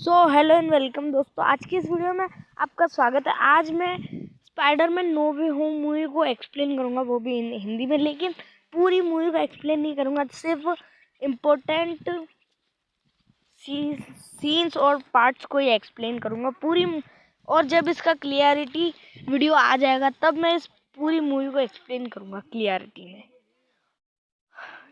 Hello and welcome दोस्तों। आज की इस वीडियो में आपका स्वागत है। आज मैं स्पाइडरमैन नो वे होम मूवी को एक्सप्लेन करूंगा, वो भी हिंदी में, लेकिन पूरी मूवी को एक्सप्लेन नहीं करूंगा, सिर्फ इम्पोर्टेंट सीन्स और पार्ट्स को ही एक्सप्लेन करूंगा पूरी। और जब इसका क्लियरिटी वीडियो आ जाएगा तब मैं इस पूरी मूवी को एक्सप्लेन करूंगा क्लियरिटी में।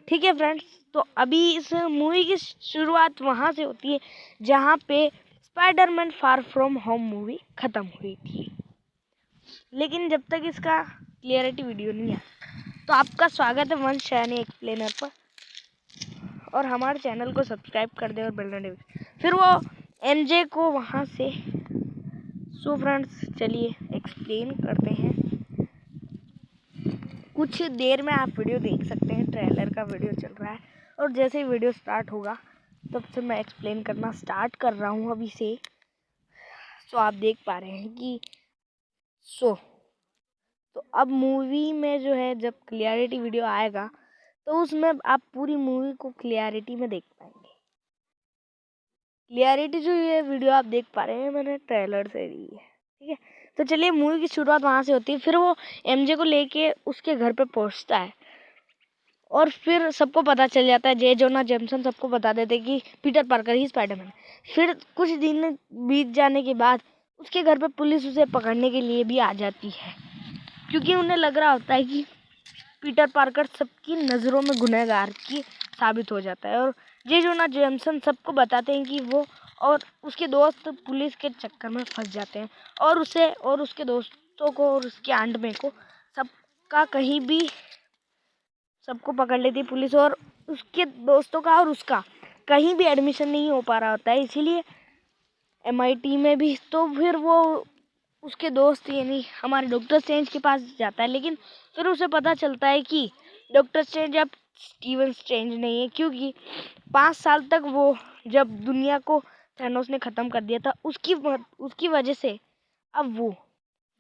ठीक है फ्रेंड्स, तो अभी इस मूवी की शुरुआत वहाँ से होती है जहाँ पे Spiderman far from home movie ख़त्म हुई थी। लेकिन जब तक इसका क्लियरिटी वीडियो नहीं आया तो आपका स्वागत है वंश शैनी एक्सप्लेनर पर, और हमारे चैनल को सब्सक्राइब कर दे और बेल नोटिफिकेशन। फिर वो एमजे को वहाँ से। सो फ्रेंड्स, चलिए एक्सप्लेन करते हैं। कुछ देर में आप वीडियो देख सकते हैं, ट्रेलर का वीडियो चल रहा है, और जैसे ही वीडियो स्टार्ट होगा तब से मैं एक्सप्लेन करना स्टार्ट कर रहा हूँ अभी से। सो आप देख पा रहे हैं कि तो अब मूवी में जो है, जब क्लियरिटी वीडियो आएगा तो उसमें आप पूरी मूवी को क्लियरिटी में देख पाएंगे। क्लियरिटी जो ये वीडियो आप देख पा रहे हैं मैंने ट्रेलर से ली है। ठीक है, तो चलिए मूवी की शुरुआत वहाँ से होती है। फिर वो एमजे को लेके उसके घर पे पहुँचता है और फिर सबको पता चल जाता है, जे जोना जेमसन सबको बता देते कि पीटर पार्कर ही स्पाइडरमैन। फिर कुछ दिन बीत जाने के बाद उसके घर पे पुलिस उसे पकड़ने के लिए भी आ जाती है, क्योंकि उन्हें लग रहा होता है कि पीटर पार्कर सबकी नज़रों में गुनहगार की साबित हो जाता है। और जे जोना जेमसन सबको बताते हैं कि वो और उसके दोस्त पुलिस के चक्कर में फंस जाते हैं, और उसे और उसके दोस्तों को और उसके आंट में को सबको पकड़ लेती है पुलिस, और उसके दोस्तों का और उसका कहीं भी एडमिशन नहीं हो पा रहा होता है, इसीलिए MIT में भी। तो फिर वो उसके दोस्त यानी हमारे डॉक्टर स्ट्रेंज के पास जाता है, लेकिन फिर उसे पता चलता है कि डॉक्टर स्ट्रेंज अब स्टीवन स्ट्रेंज नहीं है, क्योंकि 5 साल तक वो जब दुनिया को थैनोस ने ख़त्म कर दिया था, उसकी वजह से अब वो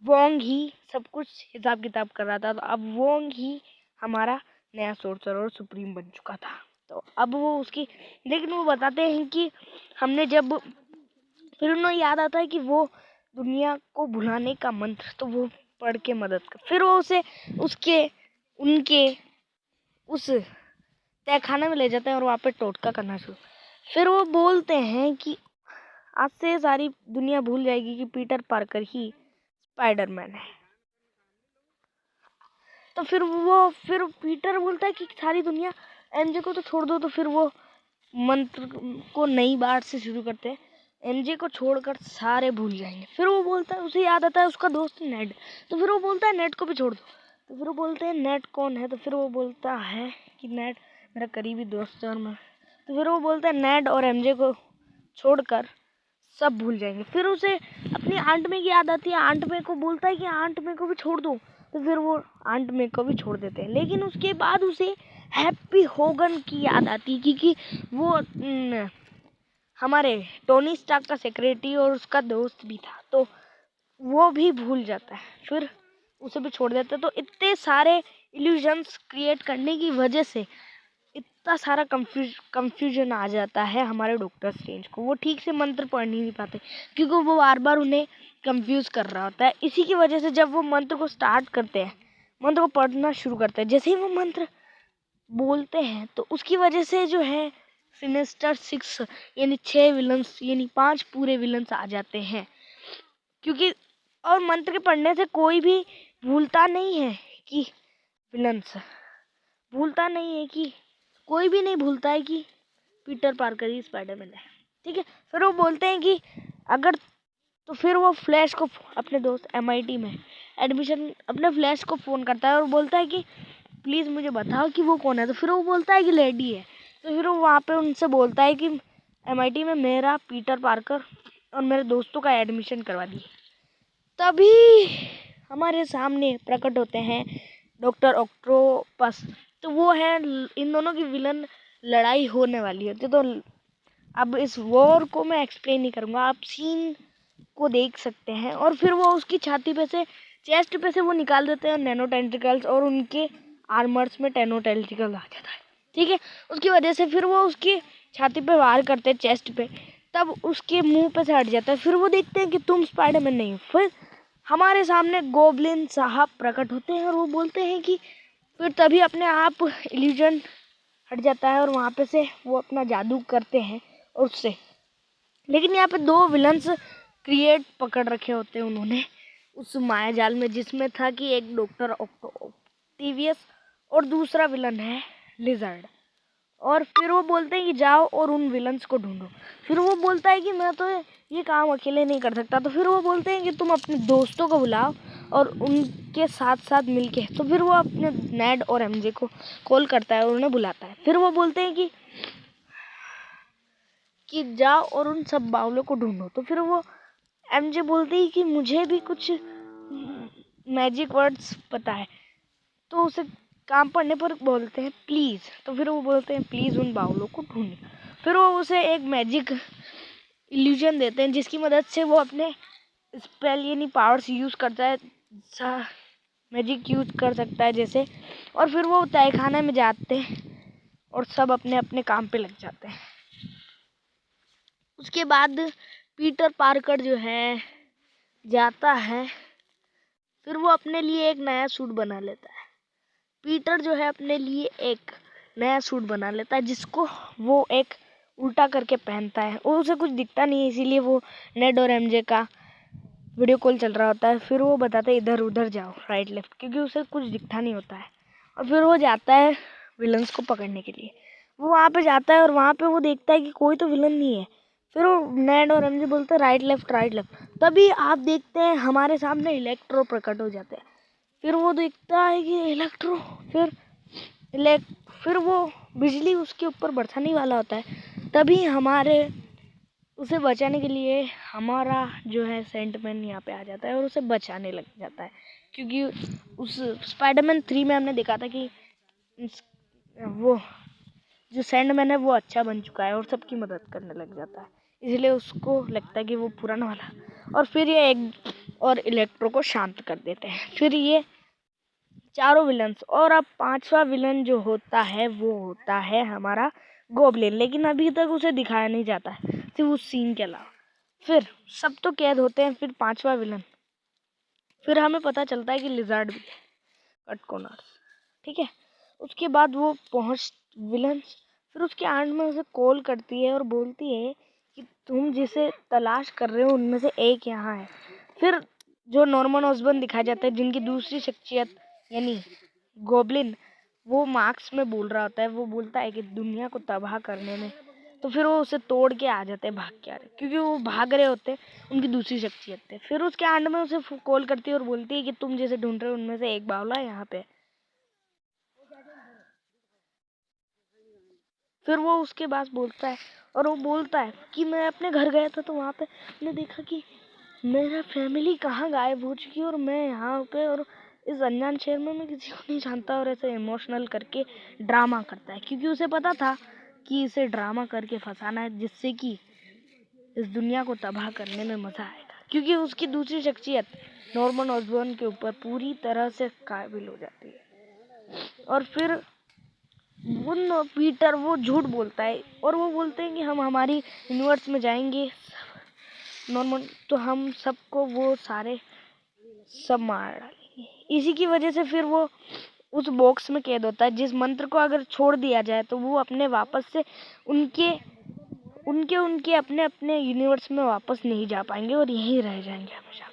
वोंग ही सब कुछ हिसाब किताब कर रहा था। तो अब वोंग ही हमारा नया सोर्सर और सुप्रीम बन चुका था। तो अब वो उसकी, लेकिन वो बताते हैं कि हमने जब, फिर उन्हें याद आता है कि वो दुनिया को भुलाने का मंत्र, तो वो पढ़ के मदद कर। फिर वो उसे उनके उस तहखाने में ले जाते हैं और वहाँ पे टोटका करना शुरू। फिर वो बोलते हैं कि आज से सारी दुनिया भूल जाएगी कि पीटर पार्कर ही स्पाइडरमैन है। तो फिर पीटर बोलता है कि सारी दुनिया एमजे को तो छोड़ दो। तो फिर वो मंत्र को नई बार से शुरू करते हैं, एमजे को छोड़कर सारे भूल जाएंगे। फिर वो बोलता है, उसे याद आता है उसका दोस्त नेड। तो फिर वो बोलता है नेड को भी छोड़ दो। तो फिर वो बोलते हैं नेड कौन है। तो फिर वो बोलता है कि नेड मेरा करीबी दोस्त है और मैं। तो फिर वो बोलता है नेड और एमजे को छोड़कर सब भूल जाएंगे। फिर उसे अपनी आंट में की याद आती है, आंट में को बोलता है कि आंट में को भी छोड़ दो। तो फिर वो आंट में को भी छोड़ देते हैं, लेकिन उसके बाद उसे हैप्पी होगन की याद आती है, क्योंकि वो हमारे टोनी स्टार्क का सेक्रेटरी और उसका दोस्त भी था, तो वो भी भूल जाता है, फिर उसे भी छोड़ देता है। तो इतने सारे इल्यूजन्स क्रिएट करने की वजह से इतना सारा कंफ्यूजन आ जाता है हमारे डॉक्टर स्ट्रेंज को। वो ठीक से मंत्र पढ़ नहीं पाते, क्योंकि वो बार बार उन्हें कंफ्यूज कर रहा होता है। इसी की वजह से जब वो मंत्र को स्टार्ट करते हैं, मंत्र को पढ़ना शुरू करते हैं, जैसे ही वो मंत्र बोलते हैं तो उसकी वजह से जो है सिनेस्टर 6 यानी 6 विलन्स यानी 5 पूरे विलन्स आ जाते हैं। क्योंकि और मंत्र के पढ़ने से कोई भी भूलता नहीं है कि कोई भी नहीं भूलता है कि पीटर पार्कर ही स्पाइडरमैन है। ठीक है, फिर वो बोलते हैं कि अगर, तो फिर वो फ्लैश को अपने दोस्त MIT में एडमिशन, अपने फ्लैश को फ़ोन करता है और बोलता है कि प्लीज़ मुझे बताओ कि वो कौन है। तो फिर वो बोलता है कि लेडी है। तो फिर वो वहाँ पे उनसे बोलता है कि MIT में मेरा पीटर पार्कर और मेरे दोस्तों का एडमिशन करवा दिए। तभी हमारे सामने प्रकट होते हैं डॉक्टर ऑक्टोपस। तो वो है, इन दोनों की विलन लड़ाई होने वाली होती है। तो अब इस वॉर को मैं एक्सप्लेन नहीं करूँगा, आप सीन को देख सकते हैं। और फिर वो उसकी छाती पे से, चेस्ट पे से वो निकाल देते हैं नैनो टेंट्रिकल्स, और उनके आर्मर्स में नैनो टेंट्रिकल आ जाता है। ठीक है, उसकी वजह से फिर वो उसकी छाती पे वार करते हैं, चेस्ट पे। तब उसके मुंह पे से हट जाता है। फिर वो देखते हैं कि तुम स्पाइडरमैन नहीं हो। फिर हमारे सामने गोब्लिन साहब प्रकट होते हैं और वो बोलते हैं कि फिर तभी अपने आप इल्यूजन हट जाता है और वहाँ पे से वो अपना जादू करते हैं और उससे। लेकिन यहाँ पे 2 विलन्स क्रिएट पकड़ रखे होते हैं उन्होंने उस माया जाल में, जिसमें था कि एक डॉक्टर ऑक्टेवियस और दूसरा विलन है लिजर्ड। और फिर वो बोलते हैं कि जाओ और उन विलन्स को ढूंढो। फिर वो बोलता है कि मैं तो ये काम अकेले नहीं कर सकता। तो फिर वो बोलते हैं कि तुम अपने दोस्तों को बुलाओ और उनके साथ साथ मिलके। तो फिर वो अपने नेड और एमजे को कॉल करता है और उन्हें बुलाता है। फिर वो बोलते हैं कि जाओ और उन सब बावलों को ढूंढो। तो फिर वो एमजे बोलती है कि मुझे भी कुछ मैजिक वर्ड्स पता है। तो उसे काम पड़ने पर बोलते हैं प्लीज़। तो फिर वो बोलते हैं प्लीज़ उन बावलों को ढूंढिए। फिर वो उसे एक मैजिक इल्यूजन देते हैं जिसकी मदद से वो अपने स्पेल यानी पावर्स यूज़ करता है, मैजिक यूज कर सकता है जैसे। और फिर वो तहखाने में जाते हैं और सब अपने अपने काम पे लग जाते हैं। उसके बाद पीटर पार्कर जो है जाता है, फिर वो अपने लिए एक नया सूट बना लेता है। पीटर जो है अपने लिए एक नया सूट बना लेता है जिसको वो एक उल्टा करके पहनता है और उसे कुछ दिखता नहीं है, इसीलिए वो नेड और एमजे का वीडियो कॉल चल रहा होता है। फिर वो बताता है इधर उधर जाओ राइट लेफ्ट, क्योंकि उसे कुछ दिखता नहीं होता है। और फिर वो जाता है विलन्स को पकड़ने के लिए। वो वहाँ पे जाता है और वहाँ पे वो देखता है कि कोई तो विलन नहीं है। फिर वो नेड और एमजे बोलते हैं राइट लेफ्ट। तभी आप देखते हैं हमारे सामने इलेक्ट्रो प्रकट हो जाते हैं। फिर वो देखता है कि इलेक्ट्रो, फिर वो बिजली उसके ऊपर बरसाने वाला होता है। तभी हमारे उसे बचाने के लिए हमारा जो है सैंडमैन यहाँ पे आ जाता है और उसे बचाने लग जाता है। क्योंकि उस स्पाइडरमैन 3 में हमने देखा था कि वो जो सैंडमैन है वो अच्छा बन चुका है और सबकी मदद करने लग जाता है, इसलिए उसको लगता है कि वो पुराना वाला। और फिर ये एक और इलेक्ट्रो को शांत कर देते हैं। फिर ये चारों विलन्स, और अब 5वां विलन जो होता है वो होता है हमारा गोब्लिन। लेकिन अभी तक उसे दिखाया नहीं जाता है सिर्फ उस सीन के अलावा। फिर सब तो कैद होते हैं। फिर 5वां विलन, फिर हमें पता चलता है कि लिजर्ड भी है, कटकोनर्स, ठीक है। उसके बाद वो पहुंच विलन्स फिर उसके आंट में उसे कॉल करती है और बोलती है कि तुम जिसे तलाश कर रहे हो उनमें से एक यहाँ है। फिर जो नॉर्मन ऑसबॉर्न दिखाया जाता है जिनकी दूसरी शख्सियत यानी गोब्लिन, वो मार्क्स में बोल रहा होता है। वो बोलता है कि दुनिया को तबाह करने में। तो फिर वो उसे तोड़ के आ जाते हैं, भाग के आ रहे, क्योंकि वो भाग रहे होते हैं उनकी दूसरी शख्सियत थे। फिर उसके एंड में उसे कॉल करती है और बोलती है कि तुम जैसे ढूंढ रहे हो उनमें से एक बावला है यहाँ पे। फिर वो उसके पास बोलता है और वो बोलता है कि मैं अपने घर गया था तो वहाँ पे मैंने देखा कि मेरा फैमिली कहाँ गायब हो चुकी है और मैं यहाँ पे और इस अनजान शहर में मैं किसी को नहीं जानता। और ऐसे इमोशनल करके ड्रामा करता है, क्योंकि उसे पता था कि इसे ड्रामा करके फंसाना है जिससे कि इस दुनिया को तबाह करने में मज़ा आएगा। क्योंकि उसकी दूसरी शख्सियत नॉर्मन ऑसबॉर्न के ऊपर पूरी तरह से काबिल हो जाती है। और फिर पीटर वो झूठ बोलता है और वो बोलते हैं कि हम हमारी यूनिवर्स में जाएंगे नॉर्मन, तो हम सबको वो सारे सब मार डालेंगे। इसी की वजह से फिर वो उस बॉक्स में कैद होता है जिस मंत्र को अगर छोड़ दिया जाए तो वो अपने वापस से उनके अपने अपने यूनिवर्स में वापस नहीं जा पाएंगे और यहीं रह जाएंगे हमेशा।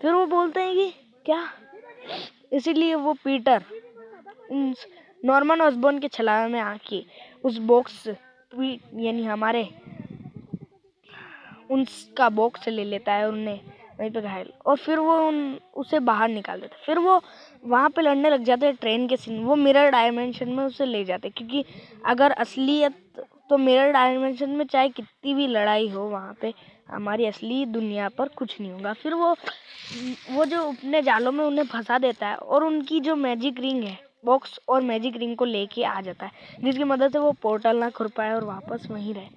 फिर वो बोलते हैं कि क्या, इसीलिए वो पीटर उन नॉर्मन ऑसबॉर्न के छलावे में आके उस बॉक्स यानी हमारे उनका बॉक्स ले लेता है और उन्हें वहीं पे घायल, और फिर वो उसे बाहर निकाल देता है। फिर वो वहाँ पे लड़ने लग जाते हैं ट्रेन के सीन। वो मिरर डायमेंशन में उसे ले जाते हैं, क्योंकि अगर असलियत तो मिरर डायमेंशन में चाहे कितनी भी लड़ाई हो वहाँ पे हमारी असली दुनिया पर कुछ नहीं होगा। फिर वो जो अपने जालों में उन्हें फंसा देता है और उनकी जो मैजिक रिंग है बॉक्स और मैजिक रिंग को लेके आ जाता है, जिसकी मदद से वो पोर्टल ना खुल पाए और वापस वहीं रहे,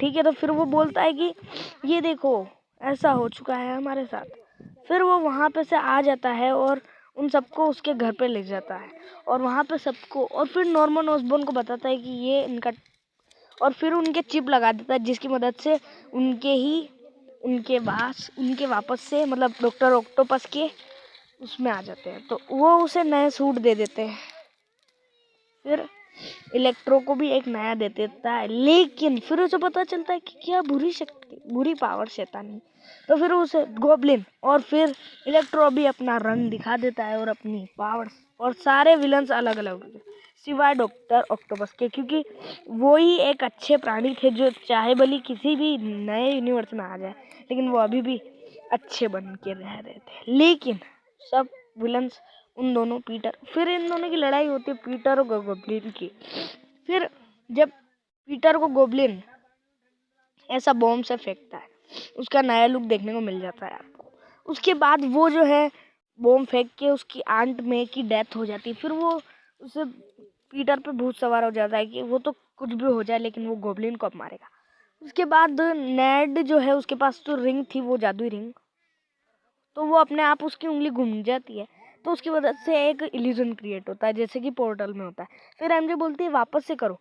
ठीक है। तो फिर वो बोलता है कि ये देखो ऐसा हो चुका है हमारे साथ। फिर वो वहाँ पे से आ जाता है और उन सबको उसके घर पे ले जाता है और वहाँ पे सबको, और फिर नॉर्मन ऑसबॉर्न को बताता है कि ये इनका और फिर उनके चिप लगा देता है, जिसकी मदद से उनके वापस से मतलब डॉक्टर ऑक्टोपस के उसमें आ जाते हैं। तो वो उसे नए सूट दे देते हैं। फिर इलेक्ट्रो को भी एक नया दे देता है, लेकिन फिर उसे पता चलता है कि क्या बुरी पावर शैतानी। तो फिर उसे गोब्लिन और फिर इलेक्ट्रो भी अपना रंग दिखा देता है और अपनी पावर्स, और सारे विलन्स अलग अलग होते हैं सिवाय डॉक्टर ऑक्टोपस के, क्योंकि वो ही एक अच्छे प्राणी थे जो चाहे भली किसी भी नए यूनिवर्स में आ जाए, लेकिन वो अभी भी अच्छे बन के रह रहे थे। लेकिन सब विलन्स उन दोनों फिर इन दोनों की लड़ाई होती है पीटर और गोब्लिन की। फिर जब पीटर को गोब्लिन ऐसा बॉम्ब से फेंकता है, उसका नया लुक देखने को मिल जाता है आपको। उसके बाद वो जो है बॉम्ब फेंक के उसकी आंट में की डेथ हो जाती है। फिर वो उसे पीटर पे भूत सवार हो जाता है कि वो तो कुछ भी हो जाए लेकिन वो गोब्लिन को अब मारेगा। उसके बाद नेड जो है उसके पास तो रिंग थी, वो जादुई रिंग, तो वो अपने आप उसकी उंगली घूम जाती है, तो उसकी वजह से एक इल्यूजन क्रिएट होता है जैसे कि पोर्टल में होता है। फिर एमजे बोलती है वापस से करो।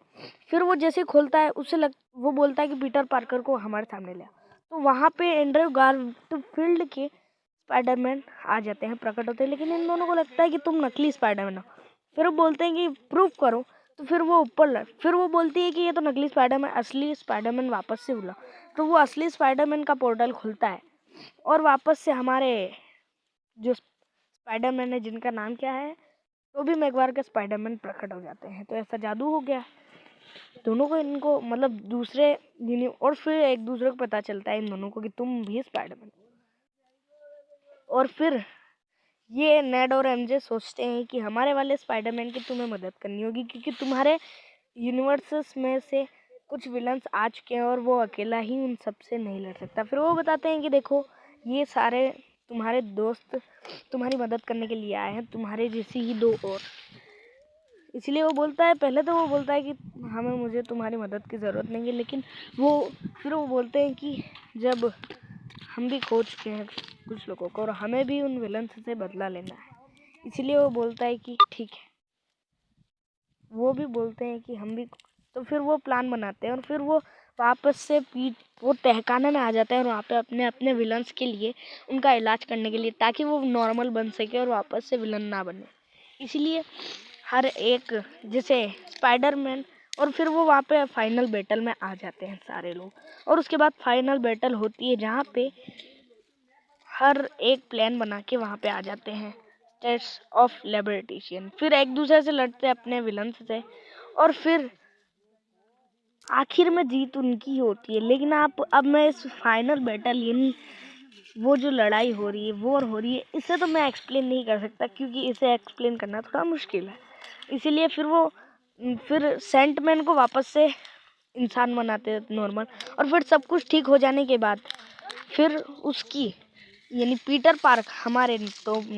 फिर वो जैसे खोलता है वो बोलता है कि पीटर पार्कर को हमारे सामने ले आओ। तो वहाँ पे एंड्रयू गारफील्ड के स्पाइडरमैन आ जाते हैं, प्रकट होते हैं, लेकिन इन दोनों को लगता है कि तुम नकली स्पाइडरमैन हो। फिर वो बोलते हैं कि प्रूफ करो। तो फिर वो बोलती है कि ये तो नकली स्पाइडरमैन, असली स्पाइडरमैन वापस से बुला। तो वो असली स्पाइडरमैन का पोर्टल खुलता है और वापस से हमारे जो स्पाइडरमैन है, जिनका नाम क्या है, टोबी मैगवायर के स्पाइडरमैन प्रकट हो जाते हैं। तो ऐसा जादू हो गया दोनों को, इनको मतलब दूसरे और फिर एक दूसरे को पता चलता है इन दोनों को कि तुम भी स्पाइडरमैन। और फिर ये नेड और एमजे सोचते हैं कि हमारे वाले स्पाइडरमैन की तुम्हें मदद करनी होगी, क्योंकि तुम्हारे यूनिवर्सेस में से कुछ विलन्स आ चुके हैं और वो अकेला ही उन सबसे नहीं लड़ सकता। फिर वो बताते हैं कि देखो ये सारे तुम्हारे दोस्त तुम्हारी मदद करने के लिए आए हैं, तुम्हारे जैसी ही दो और। इसलिए वो बोलता है, पहले तो वो बोलता है कि मुझे तुम्हारी मदद की ज़रूरत नहीं है, लेकिन फिर वो बोलते हैं कि जब हम भी खो चुके हैं कुछ लोगों को और हमें भी उन विलन्स से बदला लेना है, इसलिए वो बोलता है कि ठीक है। वो भी बोलते हैं कि हम भी, तो फिर वो प्लान बनाते हैं और फिर वो वापस से वो तहखाने में आ जाते हैं और वहाँ पे अपने अपने विलन्स के लिए उनका इलाज करने के लिए, ताकि वो नॉर्मल बन सके और वापस से विलन ना बने। इसलिए हर एक जैसे स्पाइडरमैन, और फिर वो वहाँ पे फाइनल बैटल में आ जाते हैं सारे लोग। और उसके बाद फाइनल बैटल होती है जहाँ पे हर एक प्लान बना के वहाँ पे आ जाते हैं टेस्ट ऑफ लैबोरेटिशियन। फिर एक दूसरे से लड़ते हैं अपने विलन्स से और फिर आखिर में जीत उनकी होती है। लेकिन अब मैं इस फाइनल बैटल यानी वो जो लड़ाई हो रही है, वॉर हो रही है, इसे तो मैं एक्सप्लेन नहीं कर सकता, क्योंकि इसे एक्सप्लेन करना थोड़ा मुश्किल है। इसीलिए फिर सेंटमैन को वापस से इंसान बनाते हैं नॉर्मल, और फिर सब कुछ ठीक हो जाने के बाद फिर उसकी यानी पीटर पार्क, हमारे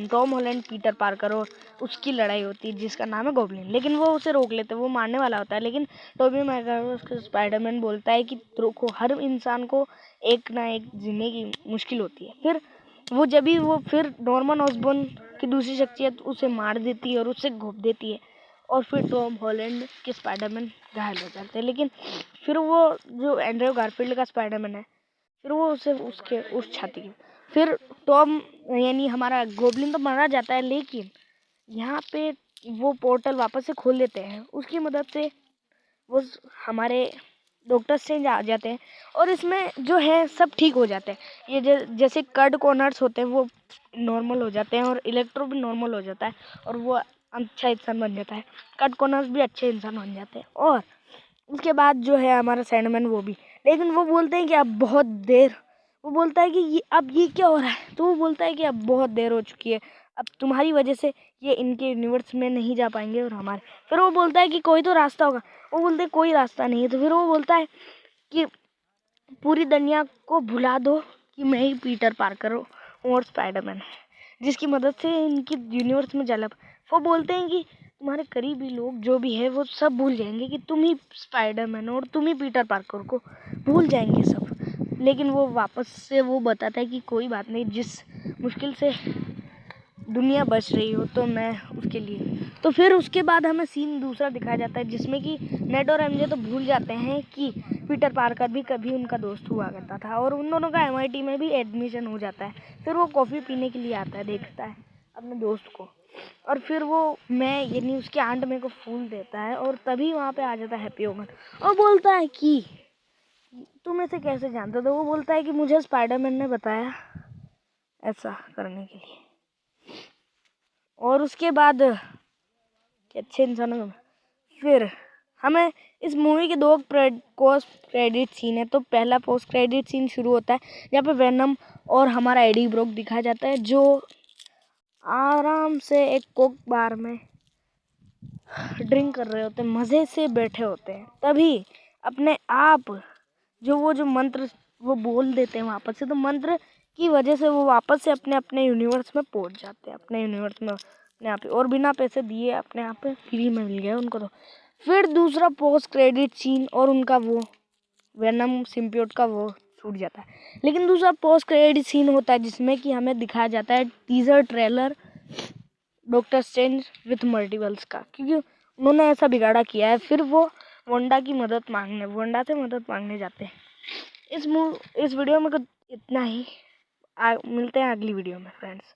टॉम हॉलैंड पीटर पार्कर और उसकी लड़ाई होती है जिसका नाम है गोब्लिन। लेकिन वो उसे रोक लेते, वो मारने वाला होता है, लेकिन टोबी मैगवायर उसके स्पाइडरमैन बोलता है कि रोको, हर इंसान को एक ना एक जीने की मुश्किल होती है। फिर नॉर्मन ऑसबॉर्न की दूसरी शख्सियत उसे मार देती है और उसे घोंप देती है, और फिर टॉम हॉलैंड के स्पाइडरमैन घायल हो जाते हैं। लेकिन फिर वो जो एंड्रयू गारफील्ड का स्पाइडरमैन है, फिर वो उसे उसके उस छाती की, फिर टॉम यानी हमारा गोब्लिन तो मारा जाता है, लेकिन यहाँ पे वो पोर्टल वापस से खोल लेते हैं। उसकी मदद से वो हमारे डॉक्टर स्ट्रेंज आ जाते हैं और इसमें जो है सब ठीक हो जाते हैं। ये जैसे कर्ड कॉर्नर्स होते हैं वो नॉर्मल हो जाते हैं और इलेक्ट्रो भी नॉर्मल हो जाता है और वो अच्छा इंसान बन जाता है। कर्ड कॉर्नर्स भी अच्छे इंसान बन जाते हैं। और उसके बाद जो है हमारा सैंडमैन वो भी, लेकिन वो बोलते हैं कि अब बहुत देर, वो बोलता है कि अब ये क्या हो रहा है, तो वो बोलता है कि अब बहुत देर हो चुकी है, अब तुम्हारी वजह से ये इनके यूनिवर्स में नहीं जा पाएंगे और हमारे। फिर वो बोलता है कि कोई तो रास्ता होगा, वो बोलते हैं कोई रास्ता नहीं है। तो फिर वो बोलता है कि पूरी दुनिया को भुला दो कि मैं ही पीटर पार्कर हूँ और स्पाइडरमैन है, जिसकी मदद से इनकी यूनिवर्स में जाला। वो बोलते हैं कि तुम्हारे करीबी लोग जो भी है वो सब भूल जाएंगे कि तुम ही स्पाइडरमैन हो और तुम ही पीटर पार्कर को भूल जाएंगे सब। लेकिन वो वापस से वो बताता है कि कोई बात नहीं, जिस मुश्किल से दुनिया बच रही हो तो मैं उसके लिए। तो फिर उसके बाद हमें सीन दूसरा दिखाया जाता है जिसमें कि नेड और एमजे तो भूल जाते हैं कि पीटर पार्कर भी कभी उनका दोस्त हुआ करता था और उन दोनों का एमआईटी में भी एडमिशन हो जाता है। फिर वो कॉफ़ी पीने के लिए आता है, देखता है अपने दोस्त को और फिर वो मैं यानी उसके आंट मेरे को फूल देता है और तभी वहाँ पे आ जाता है हैप्पी होगन और बोलता है कि तुम ऐसे कैसे जानते हो। तो वो बोलता है कि मुझे स्पाइडरमैन ने बताया ऐसा करने के लिए। और उसके बाद अच्छे इंसानों में फिर हमें इस मूवी के दो पोस्ट क्रेडिट सीन है। तो पहला पोस्ट क्रेडिट सीन शुरू होता है जहाँ पे वेनम और हमारा एडी ब्रॉक दिखाया जाता है जो आराम से एक कोक बार में ड्रिंक कर रहे होते हैं, मज़े से बैठे होते हैं। तभी अपने आप जो मंत्र वो बोल देते हैं वापस से, तो मंत्र की वजह से वो वापस से अपने अपने यूनिवर्स में पहुंच जाते हैं, अपने यूनिवर्स में अपने आप ही, और बिना पैसे दिए अपने आप फ्री में मिल गया उनको। तो फिर दूसरा पोस्ट क्रेडिट सीन और उनका वो वेनम सिम्बियोट का वो छूट जाता है। लेकिन दूसरा पोस्ट क्रेडिट सीन होता है जिसमें कि हमें दिखाया जाता है teaser trailer doctor strange with multiverse का, क्योंकि उन्होंने ऐसा बिगाड़ा किया है। फिर वो वंडा से मदद मांगने जाते हैं। इस वीडियो में इतना ही। मिलते हैं अगली वीडियो में फ्रेंड्स।